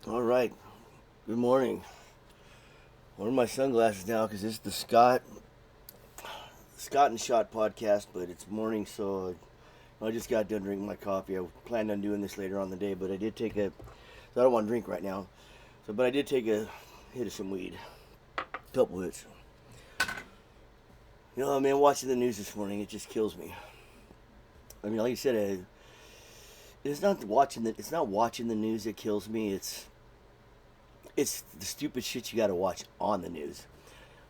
All right. Good morning. Wearing my sunglasses now because this is the Scott and Shot podcast, but it's morning, so I just got done drinking my coffee. I planned on doing this later on in the day, but I did take a. So I don't want to drink right now. But I did take a hit of some weed, a couple hits. Man, watching the news this morning, it just kills me. I mean, like I said, it's not watching the news that kills me. It's the stupid shit you got to watch on the news.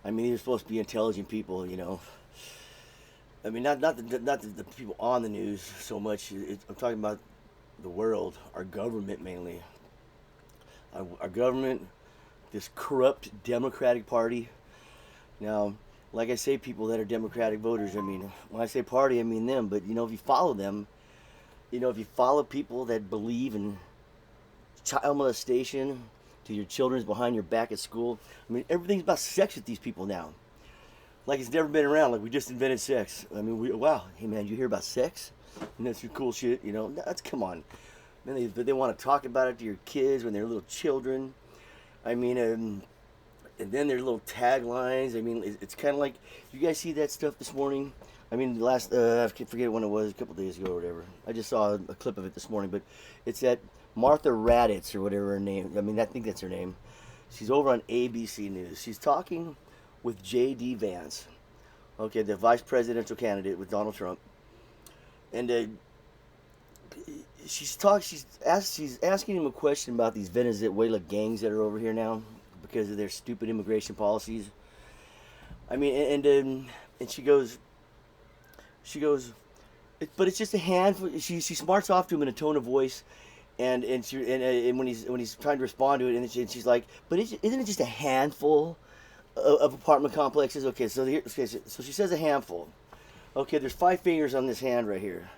I mean, you're supposed to be intelligent people. I mean, not the people on the news so much. I'm talking about the world, our government mainly. Our government, this corrupt Democratic Party. Now, like I say, people that are Democratic voters. I mean, when I say party, I mean them. But if you follow them, if you follow people that believe in child molestation to your children's behind your back at school. I mean, everything's about sex with these people now. Like it's never been around. Like we just invented sex. I mean, wow. Hey man, you hear about sex? And that's your cool shit. That's come on. Man, they want to talk about it to your kids when they're little children. I mean, and then their little taglines. I mean, it's kind of like you guys see that stuff this morning. I mean, I forget when it was, a couple days ago or whatever. I just saw a clip of it this morning, but it's that Martha Raddatz or whatever her name. I mean, I think that's her name. She's over on ABC News. She's talking with J.D. Vance, okay, the vice presidential candidate with Donald Trump, and she's asking him a question about these Venezuela gangs that are over here now because of their stupid immigration policies. I mean, and she goes, but it's just a handful. She smarts off to him in a tone of voice, and when he's trying to respond to it, and she's like, but isn't it just a handful of apartment complexes? Okay, so she says a handful. Okay, there's 5 fingers on this hand right here.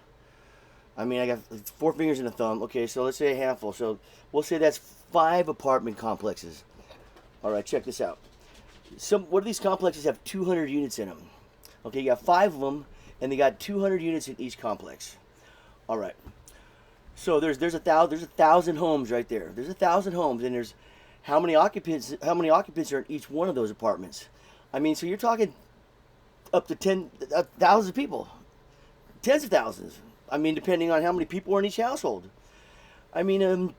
I mean, I got 4 fingers and a thumb. Okay, so let's say a handful. So we'll say that's 5 apartment complexes. All right, check this out. What do these complexes have 200 units in them? Okay, you got 5 of them, and they got 200 units in each complex. All right. So there's a thousand homes right there. There's 1,000 homes, and there's how many occupants are in each one of those apartments? I mean, so you're talking up to 10,000 people, tens of thousands. I mean, depending on how many people are in each household. I mean,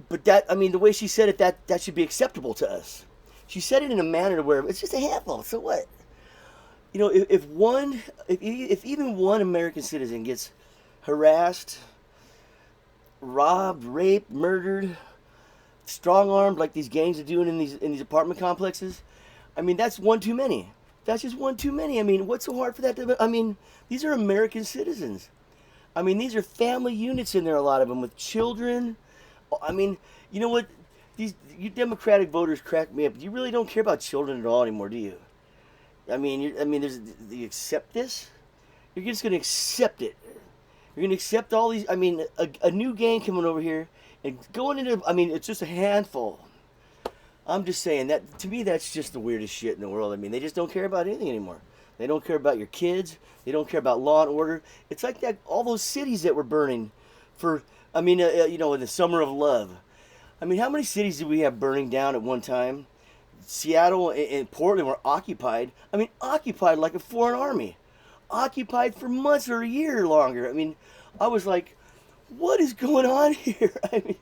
but the way she said it, that should be acceptable to us. She said it in a manner where it's just a handful. So what? If even one American citizen gets harassed, robbed, raped, murdered, strong armed like these gangs are doing in these apartment complexes, I mean that's one too many. That's just one too many. I mean, what's so hard for that I mean, these are American citizens. I mean, these are family units in there, a lot of them with children. I mean, you know what? You Democratic voters crack me up. You really don't care about children at all anymore, do you? Do you accept this? You're just going to accept it. You're going to accept all these. I mean, a new gang coming over here and going into. I mean, it's just a handful. I'm just saying that to me, that's just the weirdest shit in the world. I mean, they just don't care about anything anymore. They don't care about your kids. They don't care about law and order. It's like that. All those cities that were burning for. In the summer of love. I mean, how many cities did we have burning down at one time? Seattle and Portland were occupied. I mean, occupied like a foreign army. Occupied for months or a year longer. I mean, I was like, what is going on here? I mean,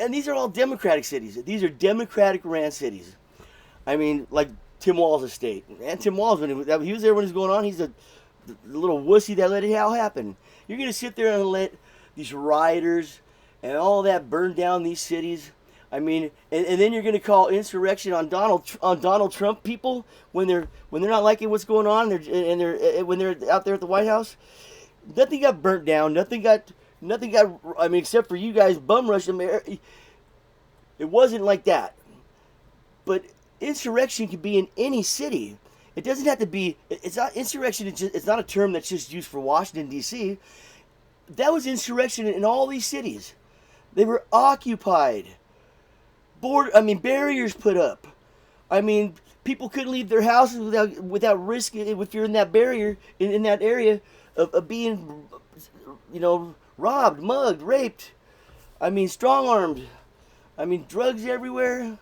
and these are all Democratic cities. These are Democratic ran cities. I mean, like Tim Walz' estate. And Tim Walz, when he was there when it was going on, he's the little wussy that let it all happen. You're going to sit there and let these rioters and all that burn down these cities. I mean, and then you're going to call insurrection on Donald Trump people when they're not liking what's going on when they're out there at the White House. Nothing got burnt down. Nothing got. I mean, except for you guys bum rushing them. It wasn't like that. But insurrection can be in any city. It doesn't have to be. It's not insurrection. It's not a term that's just used for Washington D.C. That was insurrection in all these cities. They were occupied. Barriers put up. I mean, people couldn't leave their houses without risk if you're in that barrier in that area of being, robbed, mugged, raped. I mean, strong-armed. I mean, drugs everywhere.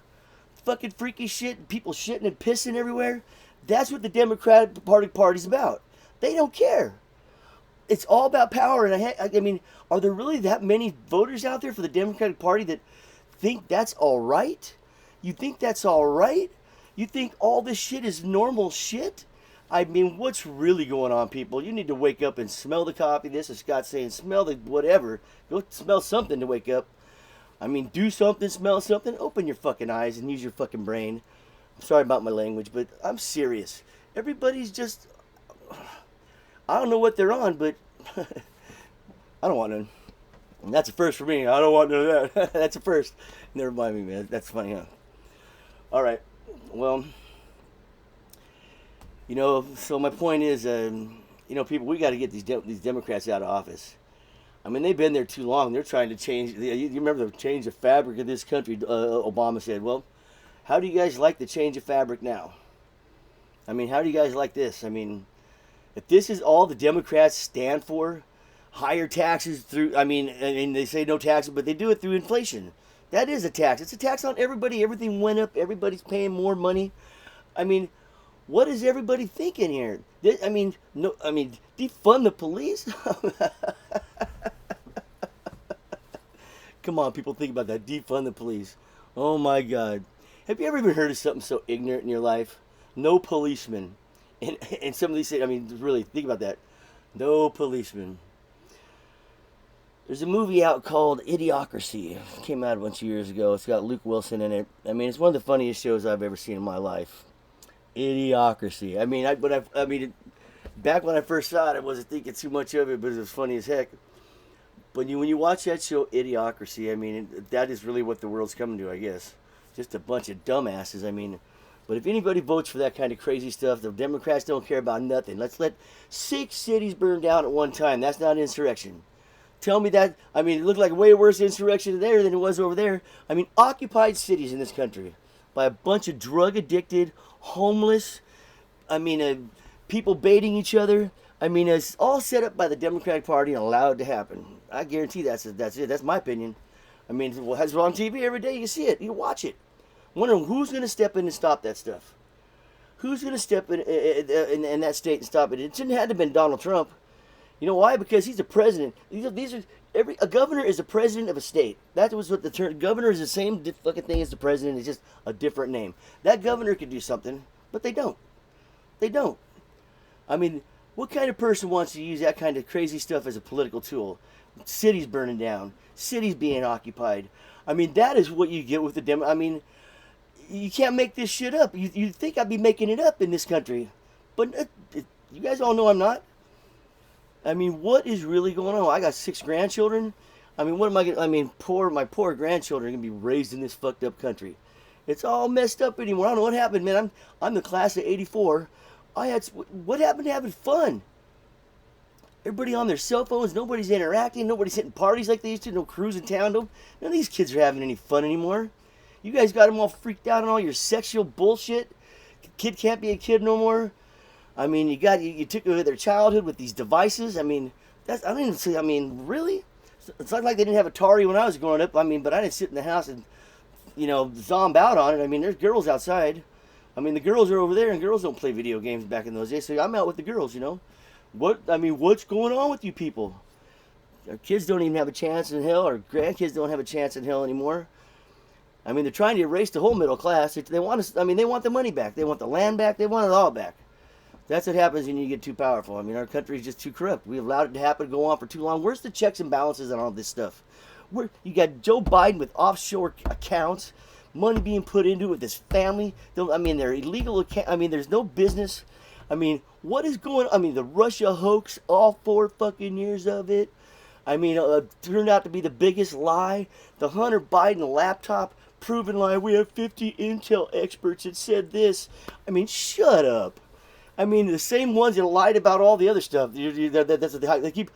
Fucking freaky shit. People shitting and pissing everywhere. That's what the Democratic Party's about. They don't care. It's all about power. And I mean, are there really that many voters out there for the Democratic Party that think that's all right? You think that's all right? You think all this shit is normal shit? I mean, what's really going on, people? You need to wake up and smell the coffee. This is Scott saying, smell the whatever. Go smell something to wake up. I mean, do something, smell something. Open your fucking eyes and use your fucking brain. I'm sorry about my language, but I'm serious. Everybody's just... I don't know what they're on, but I don't want none. And that's a first for me. I don't want none of that. That's a first. Never mind me, man. That's funny, huh? All right. Well, you know, so my point is, you know, people, we got to get these Democrats out of office. I mean, they've been there too long. They're trying to change. You remember the change of fabric of this country? Obama said, well, how do you guys like the change of fabric now? I mean, how do you guys like this? I mean, if this is all the Democrats stand for, higher taxes through, I mean, and they say no taxes, but they do it through inflation. That is a tax. It's a tax on everybody. Everything went up. Everybody's paying more money. I mean, what is everybody thinking here? I mean, no. I mean, defund the police? Come on, people, think about that. Defund the police. Oh my God. Have you ever even heard of something so ignorant in your life? No policemen. And some of these say, I mean, really, think about that. No policemen. There's a movie out called Idiocracy. It came out a bunch of years ago. It's got Luke Wilson in it. I mean, it's one of the funniest shows I've ever seen in my life. Idiocracy. I mean, back when I first saw it, I wasn't thinking too much of it, but it was funny as heck. But when you watch that show, Idiocracy, I mean, that is really what the world's coming to, I guess. Just a bunch of dumbasses. I mean, but if anybody votes for that kind of crazy stuff, the Democrats don't care about nothing. Let's let 6 cities burn down at one time. That's not insurrection. Tell me that. I mean, it looked like a way worse insurrection there than it was over there. I mean, occupied cities in this country by a bunch of drug-addicted, homeless, I mean, people baiting each other. I mean, it's all set up by the Democratic Party and allowed to happen. I guarantee that's it. That's my opinion. I mean, it's on TV every day. You see it. You watch it. Wondering who's going to step in and stop that stuff. Who's going to step in that state and stop it? It shouldn't have to been Donald Trump. You know why? Because he's the president. A governor is a president of a state. That was what the term. Governor is the same fucking thing as the president. It's just a different name. That governor could do something, but they don't. They don't. I mean, what kind of person wants to use that kind of crazy stuff as a political tool? Cities burning down, cities being occupied. I mean, that is what you get with the I mean, you can't make this shit up. You think I'd be making it up in this country, but you guys all know I'm not. I mean, what is really going on? I got 6 grandchildren. I mean, what am I going to... I mean, my poor grandchildren are going to be raised in this fucked up country. It's all messed up anymore. I don't know what happened, man. I'm the class of 84. What happened to having fun? Everybody on their cell phones. Nobody's interacting. Nobody's hitting parties like they used to. No cruising town. None of these kids are having any fun anymore. You guys got them all freaked out on all your sexual bullshit. Kid can't be a kid no more. I mean, you took away their childhood with these devices. I mean, I don't even say. I mean, really? It's not like they didn't have Atari when I was growing up. I mean, but I didn't sit in the house and, zomb out on it. I mean, there's girls outside. I mean, the girls are over there, and girls don't play video games back in those days. So I'm out with the girls. What's going on with you people? Our kids don't even have a chance in hell. Our grandkids don't have a chance in hell anymore. I mean, they're trying to erase the whole middle class. They want us. I mean, they want the money back. They want the land back. They want it all back. That's what happens when you get too powerful. I mean, our country is just too corrupt. We've allowed it to happen, to go on for too long. Where's the checks and balances on all this stuff? You got Joe Biden with offshore accounts, money being put into it with his family. I mean, they're illegal accounts. I mean, there's no business. I mean, what is going on? I mean, the Russia hoax, all 4 fucking years of it. I mean, turned out to be the biggest lie. The Hunter Biden laptop, proven lie. We have 50 Intel experts that said this. I mean, shut up. I mean, the same ones that lied about all the other stuff. They keep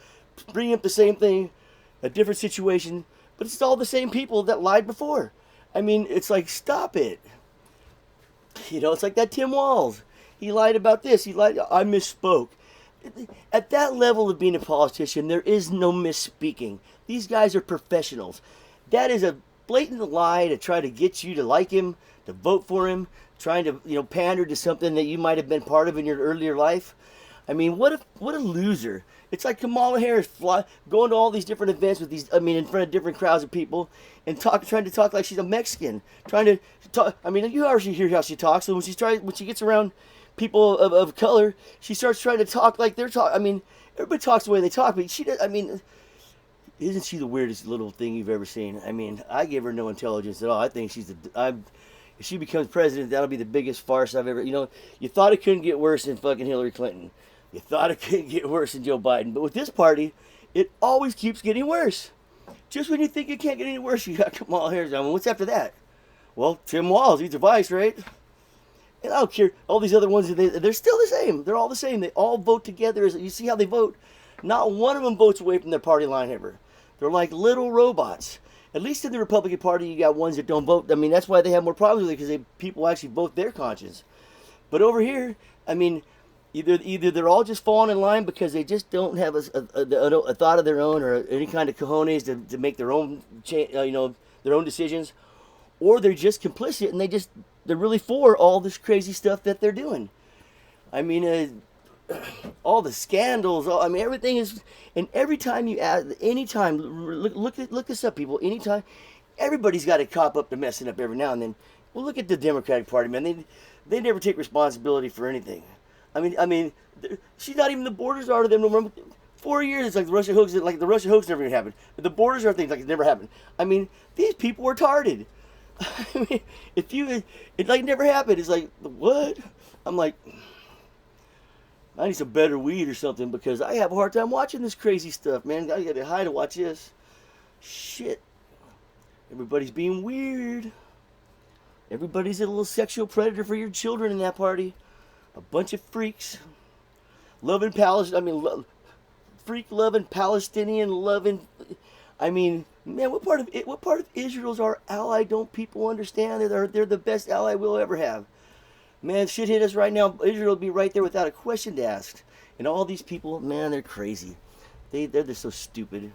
bringing up the same thing, a different situation, but it's all the same people that lied before. I mean, it's like, stop it. It's like that Tim Walz. He lied about this. I misspoke. At that level of being a politician, there is no misspeaking. These guys are professionals. That is a blatant lie to try to get you to like him, to vote for him, trying to pander to something that you might have been part of in your earlier life. I mean, what a loser! It's like Kamala Harris going to all these different events with these. I mean, in front of different crowds of people and trying to talk like she's a Mexican. Trying to talk. I mean, you already hear how she talks. So when she gets around people of color, she starts trying to talk like they're talking. I mean, everybody talks the way they talk, but she does. I mean, isn't she the weirdest little thing you've ever seen? I mean, I give her no intelligence at all. I think if she becomes president, that'll be the biggest farce I've ever. You thought it couldn't get worse than fucking Hillary Clinton. You thought it couldn't get worse than Joe Biden. But with this party, it always keeps getting worse. Just when you think it can't get any worse, you got Kamala Harris. I mean, what's after that? Well, Tim Walz, he's a vice, right? And I don't care. All these other ones, they're still the same. They're all the same. They all vote together. You see how they vote? Not one of them votes away from their party line ever. They're like little robots. At least in the Republican Party, you got ones that don't vote. I mean, that's why they have more problems with it, because people actually vote their conscience. But over here, I mean, either they're all just falling in line because they just don't have a thought of their own or any kind of cojones to make their own their own decisions, or they're just complicit and they're really for all this crazy stuff that they're doing. I mean, all the scandals. I mean, everything is. And every time you add, anytime, look this up, people. Anytime, everybody's got to cop up to messing up every now and then. Well, look at the Democratic Party, man. They never take responsibility for anything. I mean, she's not even the borders are to them. Remember, 4 years it's like the Russia hoax. Like the Russia hoax never even happened. But the borders are things like it never happened. I mean, these people were retarded. I mean, it like never happened. It's like what? I'm like, I need some better weed or something because I have a hard time watching this crazy stuff, man. I gotta high to watch this. Shit. Everybody's being weird. Everybody's a little sexual predator for your children in that party. A bunch of freaks. Loving Palestine. Freak loving, Palestinian loving. I mean, man, what part of Israel's our ally? Don't people understand? They're the best ally we'll ever have. Man, shit hit us right now. Israel will be right there without a question to ask. And all these people, man, they're crazy. They're just so stupid.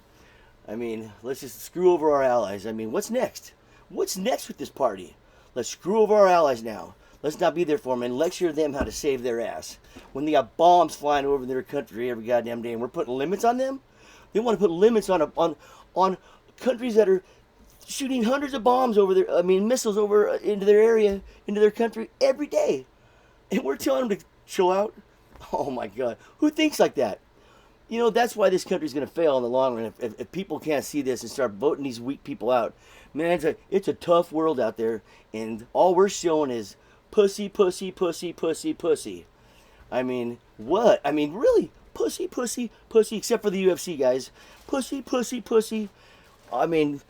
I mean, let's just screw over our allies. I mean, what's next? What's next with this party? Let's screw over our allies now. Let's not be there for them and lecture them how to save their ass. When they got bombs flying over their country every goddamn day and we're putting limits on them? They want to put limits on countries that are shooting hundreds of bombs over their, missiles over into their area, into their country every day. And we're telling them to chill out? Oh my God. Who thinks like that? That's why this country's going to fail in the long run. If people can't see this and start voting these weak people out. Man, it's a tough world out there. And all we're showing is pussy, pussy, pussy, pussy, pussy. I mean, what? I mean, really? Pussy, pussy, pussy, except for the UFC guys. Pussy, pussy, pussy. I mean,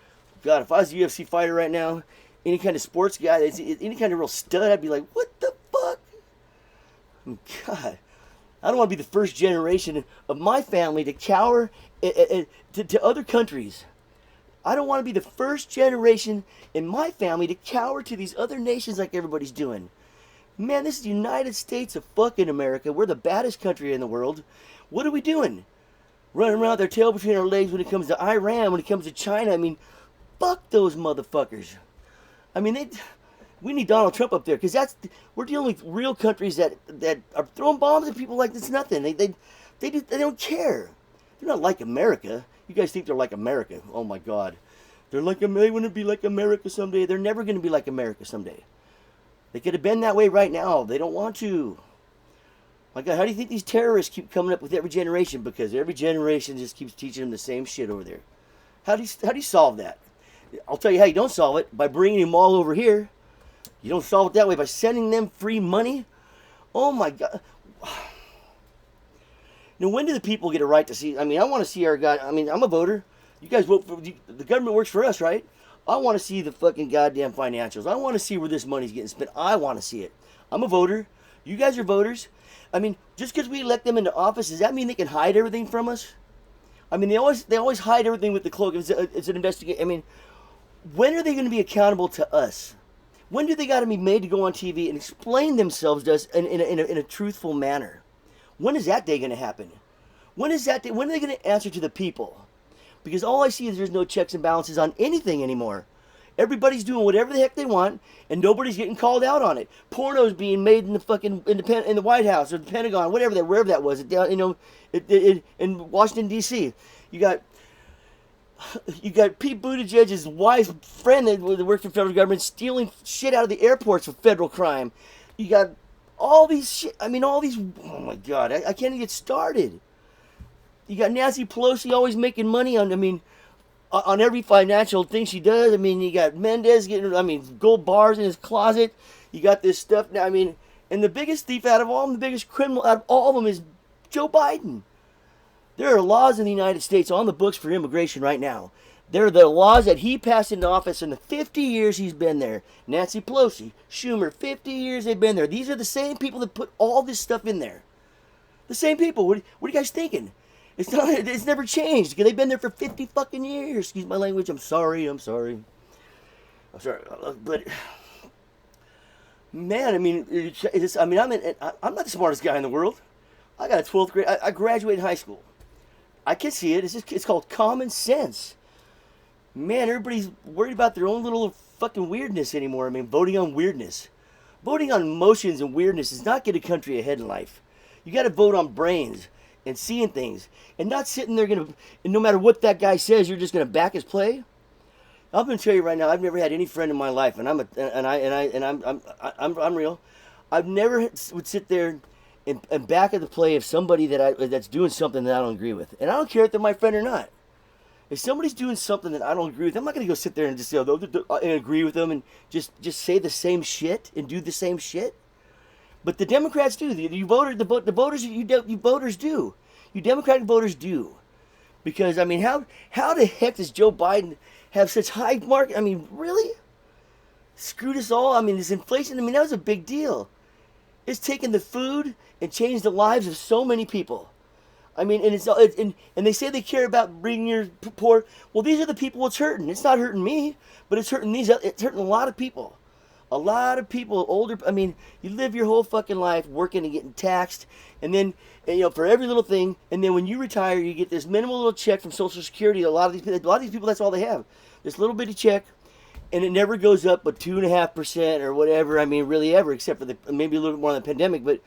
God, if I was a UFC fighter right now, any kind of sports guy, any kind of real stud, I'd be like, what the fuck? God, I don't want to be the first generation of my family to cower to other countries. I don't want to be the first generation in my family to cower to these other nations like everybody's doing. Man, this is the United States of fucking America. We're the baddest country in the world. What are we doing? Running around with our tail between our legs when it comes to Iran, when it comes to China. I mean, fuck those motherfuckers. I mean, we need Donald Trump up there because we're dealing with real countries that are throwing bombs at people like it's nothing. They don't care. They're not like America. You guys think they're like America? Oh my God, they're like they want to be like America someday. They're never going to be like America someday. They could have been that way right now. They don't want to. My God, how do you think these terrorists keep coming up with every generation? Because every generation just keeps teaching them the same shit over there. How do you solve that? I'll tell you how you don't solve it. By bringing them all over here. You don't solve it that way. By sending them free money. Oh my God. Now, when do the people get a right to see? I mean, I want to see our guy. I mean, I'm a voter. You guys vote for the government works for us, right? I want to see the fucking goddamn financials. I want to see where this money's getting spent. I want to see it. I'm a voter. You guys are voters. I mean, just because we elect them into office, does that mean they can hide everything from us? I mean, they always hide everything with the cloak. It's an investigation. I mean, when are they going to be accountable to us? When do they got to be made to go on TV and explain themselves to us in a truthful manner? When is that day going to happen? When is that day? When are they going to answer to the people? Because all I see is there's no checks and balances on anything anymore. Everybody's doing whatever the heck they want, and nobody's getting called out on it. Porno's being made in the fucking in the White House or the Pentagon, wherever that was, down in Washington D.C. You got Pete Buttigieg's wife's friend that works for the federal government stealing shit out of the airports for federal crime. You got all these shit. I mean, all these. Oh my God, I can't even get started. You got Nancy Pelosi always making money on. I mean, on every financial thing she does. I mean, you got Mendez getting, gold bars in his closet. You got this stuff now. I mean, and the biggest thief out of all them, the biggest criminal out of all of them is Joe Biden. There are laws in the United States on the books for immigration right now. They're the laws that he passed into office in the 50 years he's been there. Nancy Pelosi, Schumer, 50 years they've been there. These are the same people that put all this stuff in there. The same people. What are you guys thinking? It's never changed because they've been there for 50 fucking years. Excuse my language. I'm sorry. But man, I mean, I'm not the smartest guy in the world. I got a 12th grade. I graduated high school. I can see it. It's called common sense. Man, everybody's worried about their own little fucking weirdness anymore. I mean, voting on weirdness. Voting on emotions and weirdness does not get a country ahead in life. You got to vote on brains and seeing things, and not sitting there and no matter what that guy says, you're just gonna back his play. I'm gonna tell you right now, I've never had any friend in my life, and I'm real. I've never would sit there and back at the play of somebody that's doing something that I don't agree with, and I don't care if they're my friend or not. If somebody's doing something that I don't agree with, I'm not gonna go sit there and just and agree with them and just say the same shit and do the same shit. But the Democrats do. The voters do. You Democratic voters do. Because, I mean, how the heck does Joe Biden have such high mark? I mean, really? Screwed us all? I mean, this inflation, I mean, that was a big deal. It's taken the food and changed the lives of so many people. I mean, and they say they care about bringing your poor. Well, these are the people it's hurting. It's not hurting me, but it's hurting a lot of people. A lot of people, older, I mean, you live your whole fucking life working and getting taxed, and then, for every little thing, and then when you retire, you get this minimal little check from Social Security. A lot of these people, that's all they have. This little bitty check, and it never goes up but 2.5% or whatever, I mean, really ever, except for maybe a little bit more on the pandemic, but,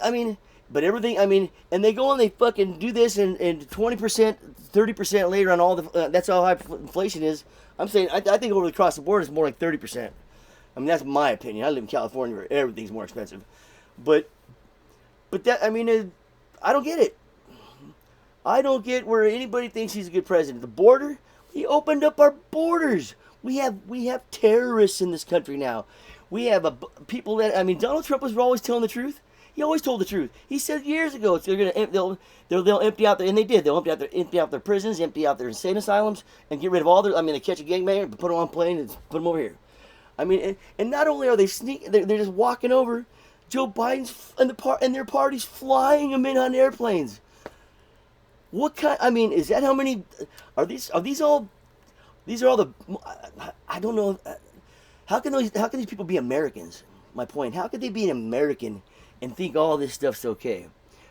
I mean, but everything, I mean, and they go and they fucking do this, and 20%, 30% later on all the, that's how high inflation is. I'm saying, I think over across the board it's more like 30%. I mean, that's my opinion. I live in California where everything's more expensive. But that, I mean, I don't get it. I don't get where anybody thinks he's a good president. The border, he opened up our borders. We have terrorists in this country now. We have people that, I mean, Donald Trump was always telling the truth. He always told the truth. He said years ago they'll empty out and they did. They'll empty out their prisons, empty out their insane asylums, and get rid of all their. I mean, they catch a gangbanger, put them on a plane, and put them over here. I mean, and not only are they sneaking, they're just walking over. Joe Biden's and their party's flying them in on airplanes. What kind? I mean, is that how many? Are these all? These are all the. I don't know. How can these people be Americans? My point. How could they be an American and think all this stuff's okay?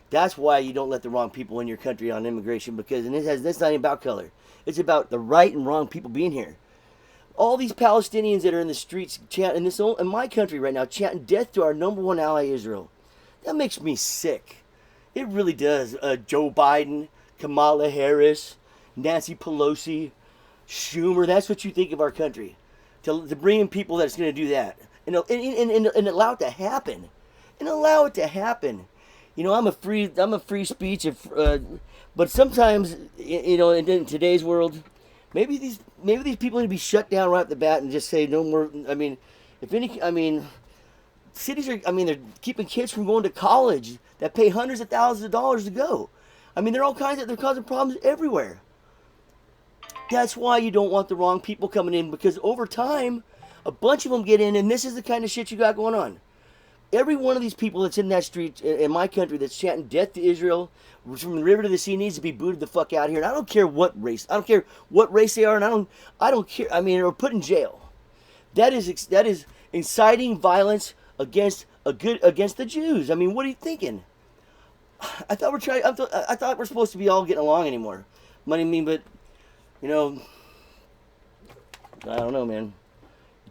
That's why you don't let the wrong people in your country on immigration, because that's not even about color. It's about the right and wrong people being here. All these Palestinians that are in the streets chanting in my country right now, chanting death to our number one ally, Israel. That makes me sick. It really does. Joe Biden, Kamala Harris, Nancy Pelosi, Schumer. That's what you think of our country. To bring in people that's going to do that. And allow it to happen. And allow it to happen. I'm a free speech. But sometimes, in today's world, maybe these people need to be shut down right at the bat and just say no more. I mean, cities are. I mean, they're keeping kids from going to college that pay hundreds of thousands of dollars to go. I mean, they're causing problems everywhere. That's why you don't want the wrong people coming in, because over time, a bunch of them get in, and this is the kind of shit you got going on. Every one of these people that's in that street in my country that's chanting death to Israel, from the river to the sea, needs to be booted the fuck out here. And I don't care what race. I don't care what race they are, and I don't care. I mean, or put in jail. That is inciting violence against the Jews. I mean, what are you thinking? I thought we're supposed to be all getting along anymore. But You know, I don't know, man.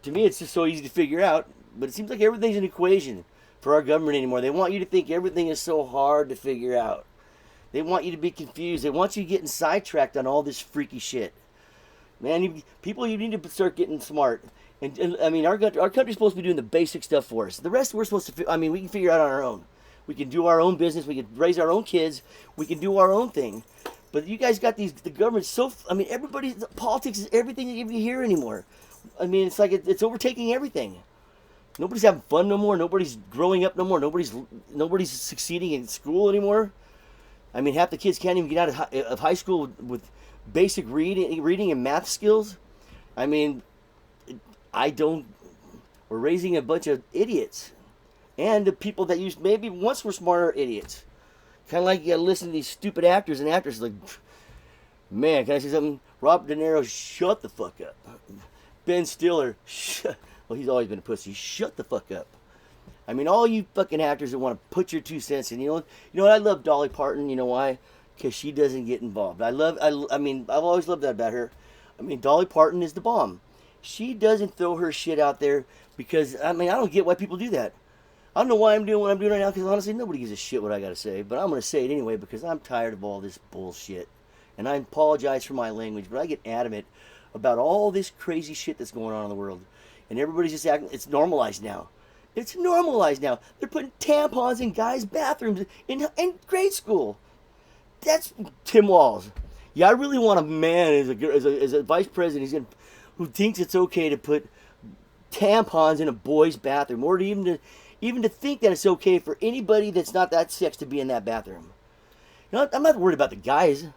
To me, it's just so easy to figure out, but it seems like everything's an equation for our government anymore. They want you to think everything is so hard to figure out. They want you to be confused. They want you getting sidetracked on all this freaky shit. Man, people, you need to start getting smart. And I mean, our country's supposed to be doing the basic stuff for us. The rest we're supposed to, I mean, we can figure out on our own. We can do our own business. We can raise our own kids. We can do our own thing. But you guys got the government so, I mean, politics is everything that you hear anymore. I mean, it's like it's overtaking everything. Nobody's having fun no more. Nobody's growing up no more. Nobody's succeeding in school anymore. I mean, half the kids can't even get out of high school with basic reading and math skills. I mean, we're raising a bunch of idiots. And the people that maybe once were smarter idiots. Kind of like you gotta listen to these stupid actors and actresses like, man, can I say something? Robert De Niro, shut the fuck up. Ben Stiller, well, he's always been a pussy. Shut the fuck up. I mean, all you fucking actors that want to put your 2 cents in, you know what? I love Dolly Parton. You know why? Because she doesn't get involved. I mean, I've always loved that about her. I mean, Dolly Parton is the bomb. She doesn't throw her shit out there because, I mean, I don't get why people do that. I don't know why I'm doing what I'm doing right now because honestly, nobody gives a shit what I got to say. But I'm going to say it anyway because I'm tired of all this bullshit. And I apologize for my language, but I get adamant about all this crazy shit that's going on in the world. And everybody's just acting, it's normalized now. It's normalized now. They're putting tampons in guys' bathrooms in grade school. That's Tim Walz. Yeah, I really want a man as a vice president who thinks it's okay to put tampons in a boy's bathroom, or even to think that it's okay for anybody that's not that sex to be in that bathroom. You know, I'm not worried about the guys. You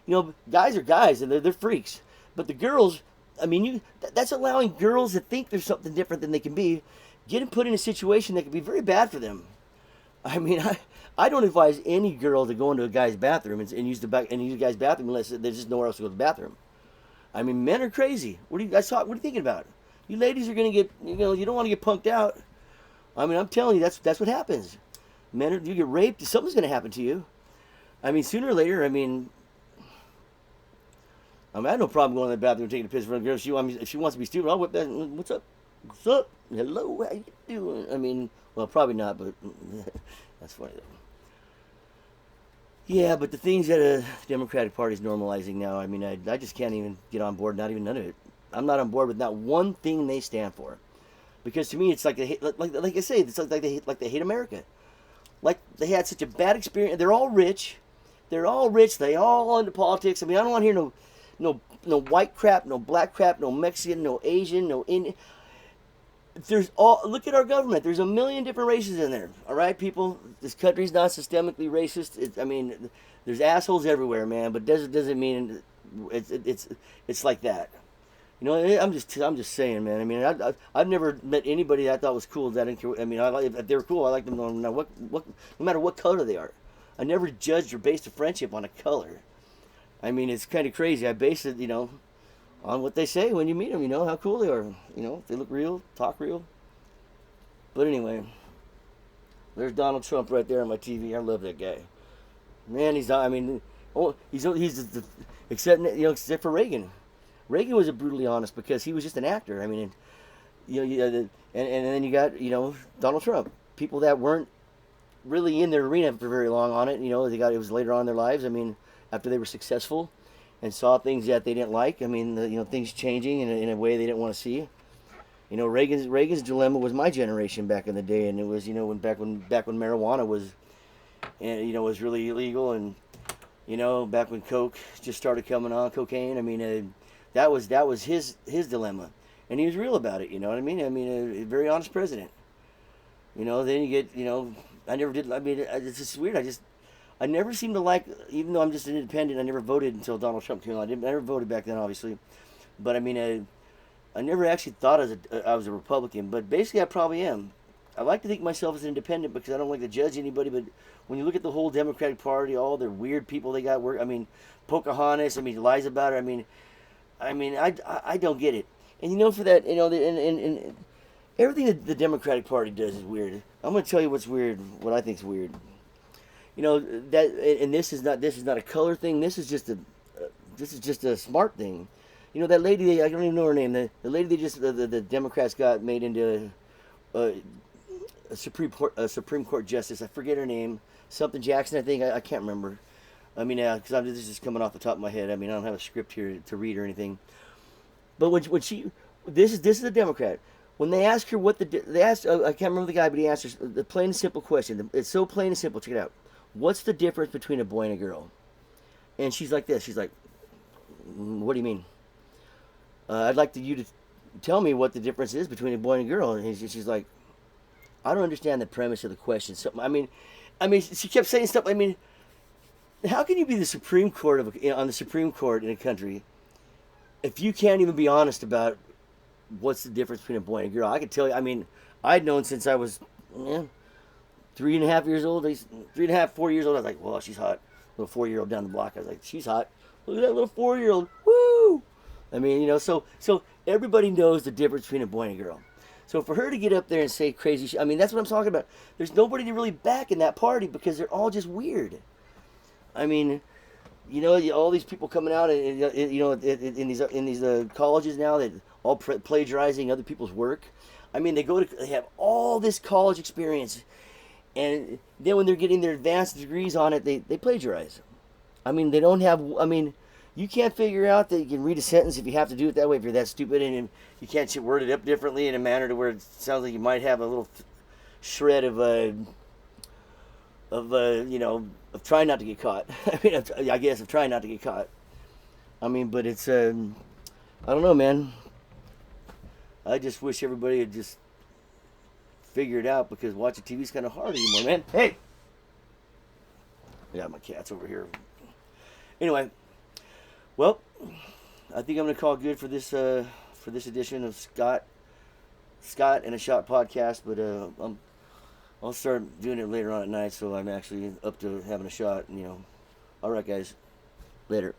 know, guys are guys and they're freaks. But the girls, I mean, that's allowing girls to think there's something different than they can be, getting put in a situation that could be very bad for them. I mean, I don't advise any girl to go into a guy's bathroom and use the guy's bathroom unless there's just nowhere else to go to the bathroom. I mean, men are crazy. What are you thinking about? You ladies are gonna get, you don't want to get punked out. I mean, I'm telling you, that's what happens. You get raped, something's gonna happen to you. I mean, sooner or later. I mean, I have no problem going to the bathroom and taking a piss for a girl. If she wants to be stupid, I'll whip that. What's up? What's up? Hello, how you doing? I mean, well, probably not, but that's funny though. Yeah, but the things that the Democratic Party is normalizing now, I mean, I just can't even get on board. Not even none of it. I'm not on board with not one thing they stand for, because to me, it's like like I say, it's like they hate America. Like they had such a bad experience. They're all rich. They all into politics. I mean, I don't want to hear no white crap, no black crap, no Mexican, no Asian, no Indian. Look at our government. There's a million different races in there. All right, people. This country's not systemically racist. I mean, there's assholes everywhere, man. But doesn't mean it's like that. You know, I'm just saying, man. I mean, I've never met anybody that I thought was cool. That I mean, if they were cool, I like them no matter what color they are. I never judged or based a friendship on a color. I mean, it's kind of crazy. I base it, on what they say when you meet them, how cool they are. If they look real, talk real. But anyway, there's Donald Trump right there on my TV. I love that guy. Man, except for Reagan. Reagan was brutally honest because he was just an actor. I mean, and then you got, Donald Trump. People that weren't really in their arena for very long on it. It was later on in their lives. I mean, after they were successful and saw things that they didn't like. I mean, things changing in a way they didn't want to see. Reagan's dilemma was my generation back in the day, and it was back when marijuana was, was really illegal, and back when coke just started coming on, cocaine. I mean, that was his dilemma, and he was real about it. You know what I mean? I mean, a very honest president. Then you get I never did. I mean, it's just weird. I never seem to like, even though I'm just an independent, I never voted until Donald Trump came on. I never voted back then, obviously. But I mean, I never actually thought I was a Republican, but basically I probably am. I like to think of myself as an independent because I don't like to judge anybody, but when you look at the whole Democratic Party, all the weird people they got work, I mean, Pocahontas, I mean, lies about her, I mean, I don't get it. And for that, and everything that the Democratic Party does is weird. I'm going to tell you what's weird, what I think is weird. That, and this is not a color thing. This is just this is just a smart thing. You know that lady, I don't even know her name. The lady they just the Democrats got made into a Supreme Court justice. I forget her name. Something Jackson, I think. I can't remember. I mean, because this is just coming off the top of my head. I mean, I don't have a script here to read or anything. But when she, this is a Democrat. When they ask her they asked, I can't remember the guy, but he asked her the plain and simple question. It's so plain and simple. Check it out. What's the difference between a boy and a girl? And she's like this. She's like, what do you mean? I'd like you to tell me what the difference is between a boy and a girl. And she's like, I don't understand the premise of the question. So, I mean, she kept saying stuff. I mean, how can you be the Supreme Court on the Supreme Court in a country if you can't even be honest about what's the difference between a boy and a girl? I could tell you. I mean, I'd known since I was 3.5 years old. 3.5, 4 years old. I was like, well, she's hot. Little 4-year-old down the block. I was like, she's hot. Look at that little 4-year-old. Woo! I mean, so everybody knows the difference between a boy and a girl. So for her to get up there and say crazy shit, I mean, that's what I'm talking about. There's nobody to really back in that party because they're all just weird. I mean, all these people coming out and in these colleges now that all plagiarizing other people's work. I mean, they have all this college experience, and then when they're getting their advanced degrees on it, they plagiarize. I mean, they don't have. I mean, you can't figure out that you can read a sentence if you have to do it that way. If you're that stupid and you can't word it up differently in a manner to where it sounds like you might have a little shred of trying not to get caught. I mean, I guess of trying not to get caught. I mean, but it's I don't know, man. I just wish everybody would just figure it out because watching TV is kind of hard anymore, man. Hey, yeah, my cat's over here. Anyway, well, I think I'm gonna call it good for this edition of Scott and a Shot podcast. But I'll start doing it later on at night, so I'm actually up to having a shot. All right, guys, later.